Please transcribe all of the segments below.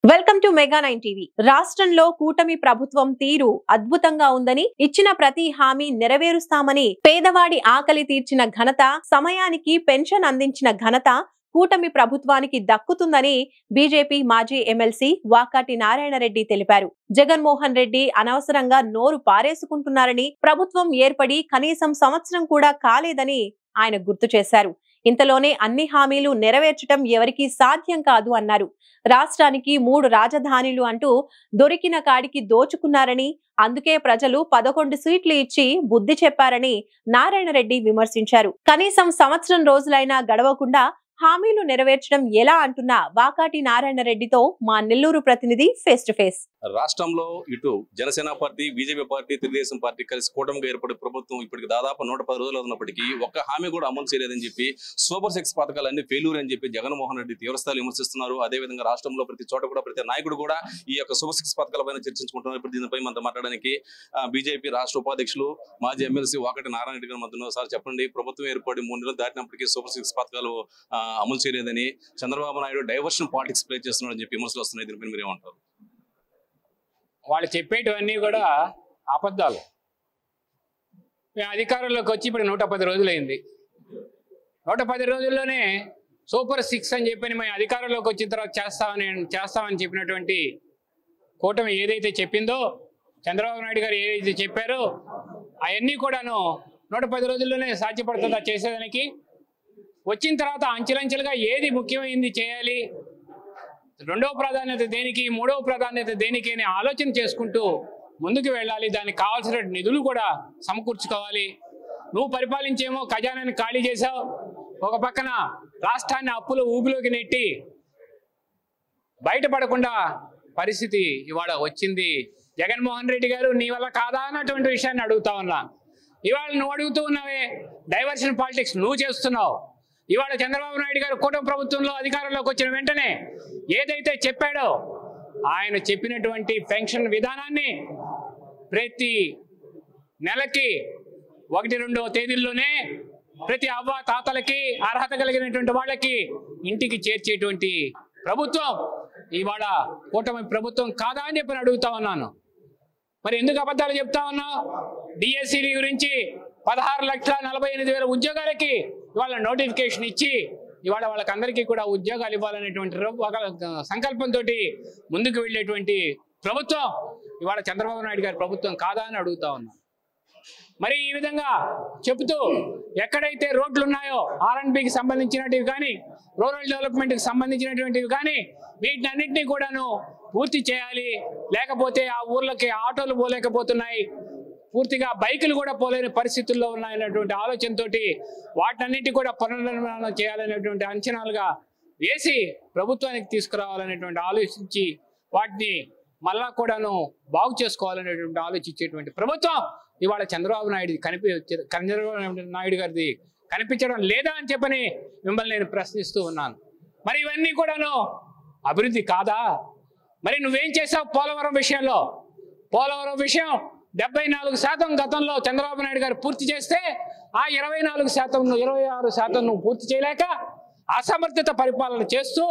Welcome to mega 9 TV. రాష్ట్రంలో కూటమి ప్రభుత్వం తీరు అద్భుతంగా ఉందని, ఇచ్చిన ప్రతి హామీ నెరవేరుస్తామని, పేదవాడి ఆకలి తీర్చిన ఘనత, సమయానికి పెన్షన్ అందించిన ఘనత కూటమి ప్రభుత్వానికి దక్కుతుందని బీజేపీ మాజీ ఎమ్మెల్సీ వాకాటి నారాయణరెడ్డి తెలిపారు. జగన్మోహన్ రెడ్డి అనవసరంగా నోరు పారేసుకుంటున్నారని, ప్రభుత్వం ఏర్పడి కనీసం సంవత్సరం కూడా కాలేదని ఆయన గుర్తు చేశారు. ఇంతలోనే అన్ని హామీలు నెరవేర్చడం ఎవరికీ సాధ్యం కాదు అన్నారు. రాష్ట్రానికి 3 రాజధానులు అంటూ దొరికిన కాడికి దోచుకున్నారని, అందుకే ప్రజలు 11 సీట్లు ఇచ్చి బుద్ధి చెప్పారని నారాయణరెడ్డి విమర్శించారు. కనీసం సంవత్సరం రోజులైనా గడవకుండా హామీలు నెరవేర్చడం ఎలా అంటున్న వాకాటి నారాయణరెడ్డితో మా నెల్లూరు ప్రతినిధి ఫేస్ టు ఫేస్. రాష్ట్రంలో ఇటు Janasena party, BJP party, Telugu Desam party కలిసి కూటమిగా ఏర్పడే ప్రభుత్వం ఇప్పటికి దాదాపు 110 రోజులు అవుతున్నప్పటికీ ఒక్క హామీ కూడా అమలు చేయలేదని చెప్పి, సూపర్ 6 పథకాలన్నీ ఫెయిల్యూర్ అని చెప్పి జగన్మోహన్ రెడ్డి తీవ్రస్థాయిలో విమర్శిస్తున్నారు. అదేవిధంగా రాష్ట్రంలో ప్రతి చోట కూడా ప్రతి నాయకుడు కూడా ఈ యొక్క సూపర్ 6 పథకాలపైన చర్చించుకుంటున్నారు. ఇప్పుడు దీనిపై మనతో మాట్లాడడానికి బీజేపీ రాష్ట్ర ఉపాధ్యక్షులు మాజీ ఎమ్మెల్సీ వాకాటి నారాయణరెడ్డి గారు మనతో. సార్ చెప్పండి, ప్రభుత్వం ఏర్పడి 3 నెలలు దాటినప్పటికీ సూపర్ 6 పథకాలు అమలు చేయలేదని, Chandrababu Naidu diversion politics play చేస్తున్నారని చెప్పి విమర్శలు వస్తున్నాయి. దీనిపై మీరు ఏమంటారు? వాళ్ళు చెప్పేటివన్నీ కూడా అబద్ధాలు. మేము అధికారంలోకి వచ్చి ఇప్పుడు 110 రోజులైంది. 110 రోజుల్లోనే సూపర్ 6 అని చెప్పని మేము అధికారంలోకి వచ్చిన తర్వాత చేస్తామని చెప్పినటువంటి కూటమి ఏదైతే చెప్పిందో, చంద్రబాబు నాయుడు గారు ఏదైతే చెప్పారో అవన్నీ కూడాను 110 రోజుల్లోనే సాధ్యపడుతుందా చేసేదానికి? వచ్చిన తర్వాత అంచెలంచెలుగా ఏది ముఖ్యమైనది చేయాలి, రెండవ ప్రాధాన్యత దేనికి, మూడవ ప్రాధాన్యత దేనికి అని ఆలోచన చేసుకుంటూ ముందుకు వెళ్ళాలి. దానికి కావాల్సిన నిధులు కూడా సమకూర్చుకోవాలి. నువ్వు పరిపాలించేమో ఖజానాన్ని ఖాళీ చేసావు, ఒక పక్కన రాష్ట్రాన్ని అప్పుల ఊబిలోకి నెట్టి బయటపడకుండా పరిస్థితి ఇవాళ వచ్చింది. జగన్మోహన్ రెడ్డి గారు, నీ వల్ల కాదా అన్నటువంటి విషయాన్ని అడుగుతా ఉన్నా. ఇవాళ నువ్వు అడుగుతూ ఉన్నావే, డైవర్షన్ పాలిటిక్స్ నువ్వు చేస్తున్నావు. ఇవాళ చంద్రబాబు నాయుడు గారు కూటమి ప్రభుత్వంలో అధికారంలోకి వచ్చిన వెంటనే ఏదైతే చెప్పాడో, ఆయన చెప్పినటువంటి పెన్షన్ విధానాన్ని ప్రతి నెలకి 1-2వ తేదీల్లోనే ప్రతి అవ్వ తాతలకి, అర్హత కలిగినటువంటి వాళ్ళకి ఇంటికి చేర్చేటువంటి ప్రభుత్వం ఇవాళ కూటమి ప్రభుత్వం కాదా అని చెప్పి అడుగుతా ఉన్నాను. మరి ఎందుకు అబద్ధాలు చెప్తా ఉన్నావు? డిఎస్సిడి గురించి 16,48,000 ఉద్యోగాలకి ఇవాళ నోటిఫికేషన్ ఇచ్చి ఇవాళ వాళ్ళకందరికీ కూడా ఉద్యోగాలు ఇవ్వాలనేటువంటి సంకల్పంతో ముందుకు వెళ్ళేటువంటి ప్రభుత్వం ఇవాళ చంద్రబాబు నాయుడు గారి ప్రభుత్వం కాదా అని అడుగుతా ఉన్నాం. మరి ఈ విధంగా చెబుతూ ఎక్కడైతే రోడ్లు ఉన్నాయో R&Bకి సంబంధించినటివి కానీ, రూరల్ డెవలప్మెంట్కి సంబంధించినటువంటివి కానీ, వీటిని అన్నింటినీ కూడాను పూర్తి చేయాలి. లేకపోతే ఆ ఊర్లకి ఆటోలు పోలేకపోతున్నాయి, పూర్తిగా బైకులు కూడా పోలేని పరిస్థితుల్లో ఉన్నాయనేటువంటి ఆలోచనతో వాటన్నిటి కూడా పునర్నిర్మాణం చేయాలనేటువంటి అంచనాలుగా వేసి ప్రభుత్వానికి తీసుకురావాలనేటువంటి ఆలోచించి వాటిని మళ్ళా కూడాను బాగు చేసుకోవాలనేటువంటి ఆలోచించేటువంటి ప్రభుత్వం ఇవాళ చంద్రబాబు నాయుడు గారిది కనిపించడం లేదా అని చెప్పని మిమ్మల్ని నేను ప్రశ్నిస్తూ ఉన్నాను. మరి ఇవన్నీ కూడాను అభివృద్ధి కాదా? మరి నువ్వేం చేసావు పోలవరం విషయంలో? పోలవరం విషయం 74% గతంలో చంద్రబాబు నాయుడు గారు పూర్తి చేస్తే, ఆ 24%, 26% నువ్వు పూర్తి చేయలేక అసమర్థత పరిపాలన చేస్తూ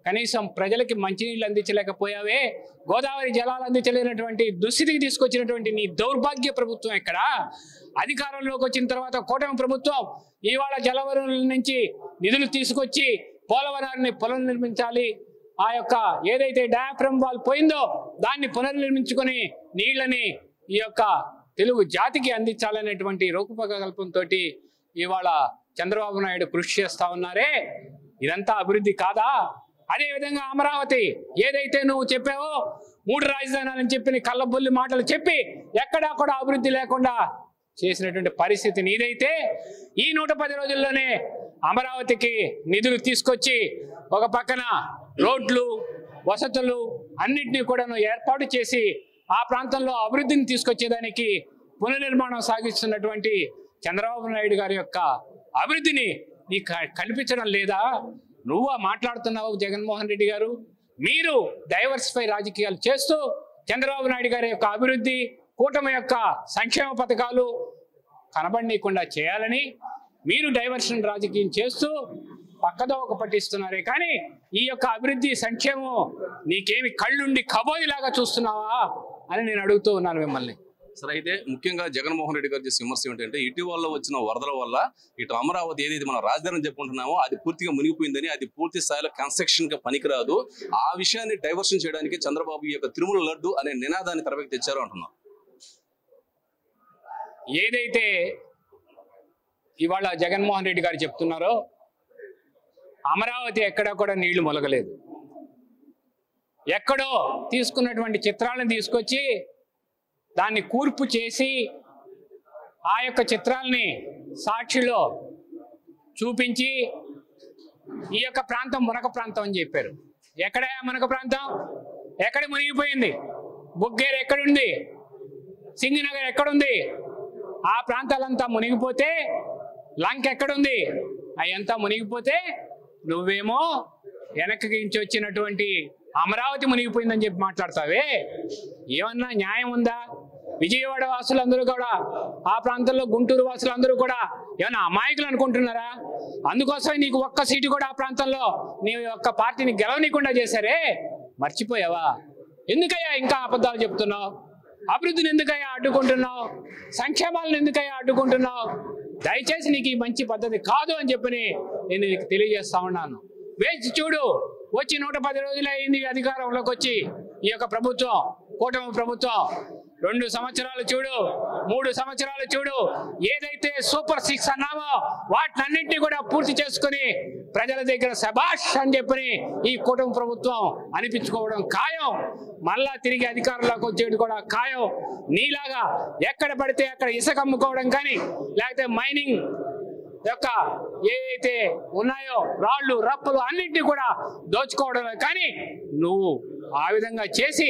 కనీసం ప్రజలకి మంచినీళ్ళు అందించలేకపోయావే. గోదావరి జలాలు అందించలేనటువంటి దుస్థితికి తీసుకొచ్చినటువంటి నీ దౌర్భాగ్య ప్రభుత్వం ఎక్కడ? అధికారంలోకి వచ్చిన తర్వాత కూటమి ప్రభుత్వం ఇవాళ జలవనరుల నుంచి నిధులు తీసుకొచ్చి పోలవరాన్ని పునర్నిర్మించాలి, ఆ యొక్క ఏదైతే డయాఫ్రమ్ వాల్ పోయిందో దాన్ని పునర్నిర్మించుకొని నీళ్లని ఈ యొక్క తెలుగు జాతికి అందించాలనేటువంటి రూపకల్పంతో ఇవాళ చంద్రబాబు నాయుడు కృషి చేస్తా ఉన్నారే. ఇదంతా అభివృద్ధి కాదా? అదేవిధంగా అమరావతి ఏదైతే నువ్వు చెప్పావో 3 రాజధానులని చెప్పి కళ్ళబొల్లి మాటలు చెప్పి ఎక్కడా కూడా అభివృద్ధి లేకుండా చేసినటువంటి పరిస్థితి నీదైతే, ఈ 110 రోజుల్లోనే అమరావతికి నిధులు తీసుకొచ్చి ఒక పక్కన రోడ్లు, వసతులు అన్నింటినీ కూడా ఏర్పాటు చేసి ఆ ప్రాంతంలో అభివృద్ధిని తీసుకొచ్చేదానికి పునర్నిర్మాణం సాగిస్తున్నటువంటి చంద్రబాబు నాయుడు గారి యొక్క అభివృద్ధిని నీకు కనిపించడం లేదా? నువ్వు మాట్లాడుతున్నావు జగన్మోహన్ రెడ్డి గారు. మీరు డైవర్సిఫై రాజకీయాలు చేస్తూ చంద్రబాబు నాయుడు గారి యొక్క అభివృద్ధి, కూటమి యొక్క సంక్షేమ పథకాలు కనబడనీయకుండా చేయాలని మీరు డైవర్షన్ రాజకీయం చేస్తూ పక్కదోవ పట్టిస్తున్నారే కానీ ఈ యొక్క అభివృద్ధి సంక్షేమం నీకేమి కళ్ళుండి కబోదిలాగా చూస్తున్నావా అని నేను అడుగుతూ ఉన్నాను మిమ్మల్ని. సరే, అయితే ముఖ్యంగా జగన్మోహన్ రెడ్డి గారు చేసే విమర్శ ఏంటంటే ఇటీవల వచ్చిన వరదల వల్ల ఇటు అమరావతి ఏదైతే మనం రాజధాని చెప్పుకుంటున్నామో అది పూర్తిగా మునిగిపోయిందని, అది పూర్తి స్థాయిలో కన్స్ట్రక్షన్ గా పనికిరాదు, ఆ విషయాన్ని డైవర్షన్ చేయడానికి చంద్రబాబు ఈ యొక్క తిరుమల లడ్డు అనే నినాదాన్ని తెరపైకి తెచ్చారు అంటున్నారు. ఏదైతే ఇవాళ జగన్మోహన్ రెడ్డి గారు చెప్తున్నారో అమరావతి ఎక్కడా కూడా నీళ్లు మొలగలేదు. ఎక్కడో తీసుకున్నటువంటి చిత్రాలను తీసుకొచ్చి దాన్ని కూర్పు చేసి ఆ యొక్క చిత్రాలని సాక్షిలో చూపించి ఈ యొక్క ప్రాంతం మునక ప్రాంతం అని చెప్పారు. ఎక్కడ మునక ప్రాంతం? ఎక్కడ మునిగిపోయింది? బుగ్గేరు ఎక్కడుంది? సింగనగర్ ఎక్కడుంది? ఆ ప్రాంతాలంతా మునిగిపోతే లంక ఎక్కడుంది? అవంతా మునిగిపోతే నువ్వేమో వెనక్కి నుంచి వచ్చినటువంటి అమరావతి మునిగిపోయిందని చెప్పి మాట్లాడతావే, ఏమన్నా న్యాయం ఉందా? విజయవాడ వాసులందరూ కూడా, ఆ ప్రాంతంలో గుంటూరు వాసులందరూ కూడా ఏమన్నా అమాయకులు అనుకుంటున్నారా? అందుకోసమే నీకు ఒక్క సీటు కూడా ఆ ప్రాంతంలో నీ యొక్క పార్టీని గెలవనీయకుండా చేశారే. మర్చిపోయావా? ఎందుకయ్యా ఇంకా అబద్ధాలు చెప్తున్నావు? అభివృద్ధిని ఎందుకయ్యా అడ్డుకుంటున్నావు? సంక్షేమాలను ఎందుకయ్యా అడ్డుకుంటున్నావు? దయచేసి నీకు ఈ మంచి పద్ధతి కాదు అని చెప్పి నేను నీకు తెలియజేస్తా ఉన్నాను. వేచి చూడు, వచ్చి 110 రోజులు అయింది అధికారంలోకి వచ్చి ఈ యొక్క ప్రభుత్వం, కూటమి ప్రభుత్వం. 2 సంవత్సరాలు చూడు, 3 సంవత్సరాలు చూడు, ఏదైతే సూపర్ 6 అన్నామో వాటినన్నింటినీ కూడా పూర్తి చేసుకుని ప్రజల దగ్గర శబాష్ అని చెప్పి ఈ కూటమి ప్రభుత్వం అనిపించుకోవడం ఖాయం. మళ్ళా తిరిగి అధికారంలోకి వచ్చేది కూడా ఖాయం. నీలాగా ఎక్కడ పడితే అక్కడ ఇసుక అమ్ముకోవడం కానీ, లేకపోతే మైనింగ్ యొక్క ఏవైతే ఉన్నాయో రాళ్ళు రప్పులు అన్నింటినీ కూడా దోచుకోవడమే కానీ నువ్వు ఆ విధంగా చేసి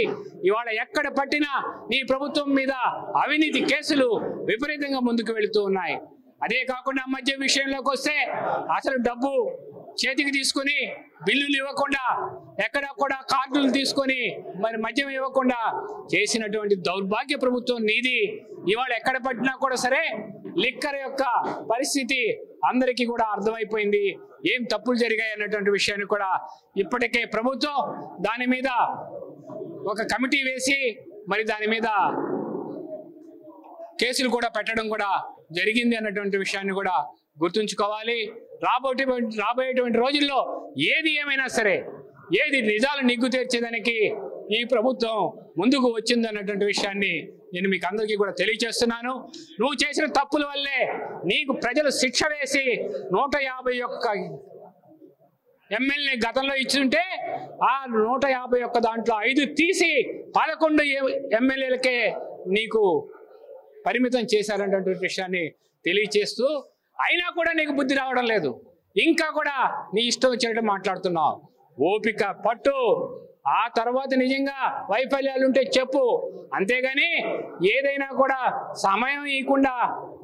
ఇవాళ ఎక్కడ పట్టినా నీ ప్రభుత్వం మీద అవినీతి కేసులు విపరీతంగా ముందుకు వెళుతూ ఉన్నాయి. అదే కాకుండా మద్యం విషయంలోకి వస్తే అసలు డబ్బు చేతికి తీసుకుని బిల్లులు ఇవ్వకుండా, ఎక్కడ కూడా కార్డులు తీసుకొని మరి మద్యం ఇవ్వకుండా చేసినటువంటి దౌర్భాగ్య ప్రభుత్వం నీది. ఇవాళ ఎక్కడ పట్టినా కూడా సరే లిక్కర్ యొక్క పరిస్థితి అందరికీ కూడా అర్థమైపోయింది. ఏం తప్పులు జరిగాయి అన్నటువంటి విషయాన్ని కూడా ఇప్పటికే ప్రభుత్వం దాని మీద ఒక కమిటీ వేసి మరి దాని మీద కేసులు కూడా పెట్టడం కూడా జరిగింది అన్నటువంటి విషయాన్ని కూడా గుర్తుంచుకోవాలి. రాబోయేటువంటి రోజుల్లో ఏది ఏమైనా సరే, ఏది నిజాలు నిగ్గు తీర్చేదానికి ఈ ప్రభుత్వం ముందుకు వచ్చింది అన్నటువంటి విషయాన్ని నేను మీకు అందరికీ కూడా తెలియజేస్తున్నాను. నువ్వు చేసిన తప్పుల వల్లే నీకు ప్రజలు శిక్ష వేసి 151 ఎమ్మెల్యే గతంలో ఇచ్చుంటే ఆ 151 దాంట్లో 5 తీసి 11 ఎమ్మెల్యేలకే నీకు పరిమితం చేశారన్నటువంటి విషయాన్ని తెలియచేస్తూ, అయినా కూడా నీకు బుద్ధి రావడం లేదు. ఇంకా కూడా నీ ఇష్టం వచ్చేటట్టు మాట్లాడుతున్నావు. ఓపిక పట్టు, ఆ తర్వాత నిజంగా వైఫల్యాలు ఉంటే చెప్పు, అంతేగాని ఏదైనా కూడా సమయం ఇవ్వకుండా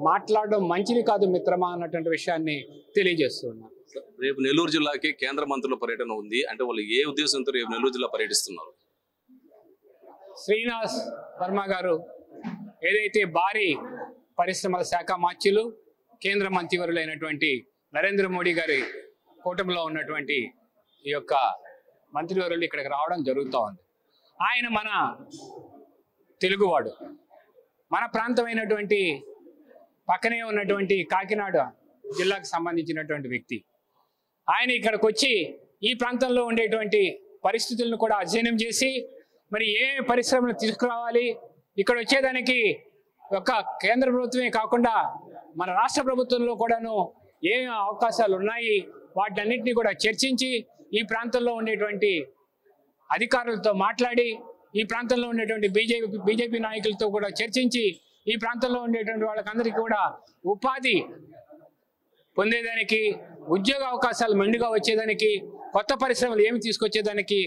మాట్లాడడం మంచిది కాదు మిత్రమా అన్నటువంటి విషయాన్ని తెలియజేస్తున్నాను. రేపు నెల్లూరు జిల్లాకి కేంద్ర మంత్రుల పర్యటన ఉంది అంటే వాళ్ళు ఏ ఉద్దేశంతో రేపు నెల్లూరు జిల్లా పర్యటిస్తున్నారు? శ్రీనివాస్ వర్మ గారు ఏదైతే భారీ పరిశ్రమల శాఖ మార్చిలు కేంద్ర మంత్రివర్యులైనటువంటి నరేంద్ర మోడీ గారి కూటమిలో ఉన్నటువంటి ఈ యొక్క మంత్రివర్యులు ఇక్కడికి రావడం జరుగుతూ ఉంది. ఆయన మన తెలుగువాడు, మన ప్రాంతమైనటువంటి పక్కనే ఉన్నటువంటి కాకినాడ జిల్లాకు సంబంధించినటువంటి వ్యక్తి. ఆయన ఇక్కడికి వచ్చి ఈ ప్రాంతంలో ఉండేటువంటి పరిస్థితులను కూడా అధ్యయనం చేసి మరి ఏ పరిశ్రమలు తీసుకురావాలి, ఇక్కడ వచ్చేదానికి ఒక కేంద్ర ప్రభుత్వమే కాకుండా మన రాష్ట్ర ప్రభుత్వంలో కూడాను ఏ అవకాశాలు ఉన్నాయి వాటన్నిటిని కూడా చర్చించి ఈ ప్రాంతంలో ఉండేటువంటి అధికారులతో మాట్లాడి, ఈ ప్రాంతంలో ఉండేటువంటి బీజేపీ నాయకులతో కూడా చర్చించి ఈ ప్రాంతంలో ఉండేటువంటి వాళ్ళకందరికీ కూడా ఉపాధి పొందేదానికి, ఉద్యోగ అవకాశాలు మెండుగా వచ్చేదానికి, కొత్త పరిశ్రమలు ఏమి తీసుకొచ్చేదానికి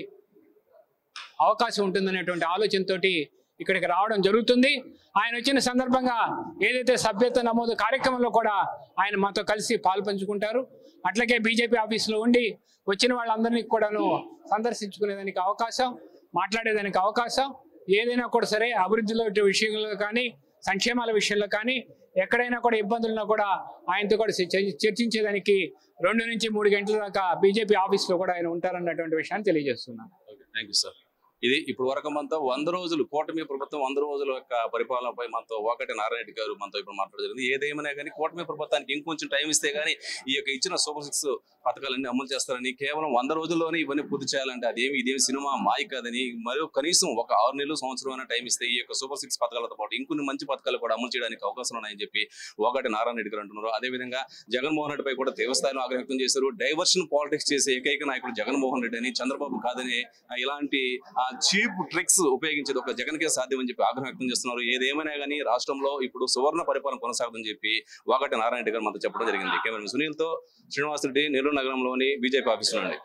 అవకాశం ఉంటుందనేటువంటి ఆలోచనతోటి ఇక్కడికి రావడం జరుగుతుంది. ఆయన వచ్చిన సందర్భంగా ఏదైతే సభ్యత్వ నమోదు కార్యక్రమంలో కూడా ఆయన మాతో కలిసి పాల్పంచుకుంటారు. అట్లాగే బీజేపీ ఆఫీసులో ఉండి వచ్చిన వాళ్ళందరినీ కూడాను సందర్శించుకునేదానికి అవకాశం, మాట్లాడేదానికి అవకాశం, ఏదైనా కూడా సరే అభివృద్ధిలో విషయంలో కానీ సంక్షేమాల విషయంలో కానీ ఎక్కడైనా కూడా ఇబ్బందులను కూడా ఆయనతో కూడా చర్చించేదానికి 2 నుంచి 3 గంటల దాకా బీజేపీ ఆఫీస్లో కూడా ఆయన ఉంటారన్నటువంటి విషయాన్ని తెలియజేస్తున్నాను. Thank you sir. ఇది ఇప్పుడు వరకు మనతో 100 రోజులు కూటమి ప్రభుత్వం 100 రోజుల యొక్క పరిపాలనపై మనతో ఒకటి నారాయణ రెడ్డి గారు మనతో ఇప్పుడు మాట్లాడడం జరిగింది. ఏదేమైనా కానీ కూటమి ప్రభుత్వానికి ఇంకొంచెం టైం ఇస్తే గానీ ఈ యొక్క ఇచ్చిన సూపర్ 6 పథకాలన్నీ అమలు చేస్తారని, కేవలం 100 రోజుల్లోనే ఇవన్నీ పూర్తి చేయాలంటే ఇదేమి సినిమా మాయ కాదని, మరియు కనీసం ఒక 6 నెలలు సంవత్సరం అయినా టైం ఇస్తే ఈ యొక్క సూపర్ 6 పథకాలతో పాటు ఇంకొన్ని మంచి పథకాలు కూడా అమలు చేయడానికి అవకాశం ఉన్నాయని చెప్పి ఒకటి నారాయణ రెడ్డి గారు అంటున్నారు. అదేవిధంగా జగన్మోహన్ రెడ్డిపై కూడా తీవ్రస్థాయిలో ఆగ్రహం వ్యక్తం చేశారు. డైవర్షన్ పాలిటిక్స్ చేసే ఏకైక నాయకుడు జగన్మోహన్ రెడ్డి అని, చంద్రబాబు కాదని, ఇలాంటి చీప్ ట్రిక్స్ ఉపయోగించేది ఒక జగన్కే సాధ్యం అని చెప్పి ఆగ్రహం వ్యక్తం చేస్తున్నారు. ఏదేమైనా కానీ రాష్ట్రంలో ఇప్పుడు సువర్ణ పరిపాలన కొనసాగుతుందని చెప్పి ఒకటి నారాయణ రెడ్డి గారు మనతో చెప్పడం జరిగింది. కేవలం సునీల్తో శ్రీనివాస్ రెడ్డి, నెల్లూరు నగరంలోని బీజేపీ ఆఫీసు నుండి.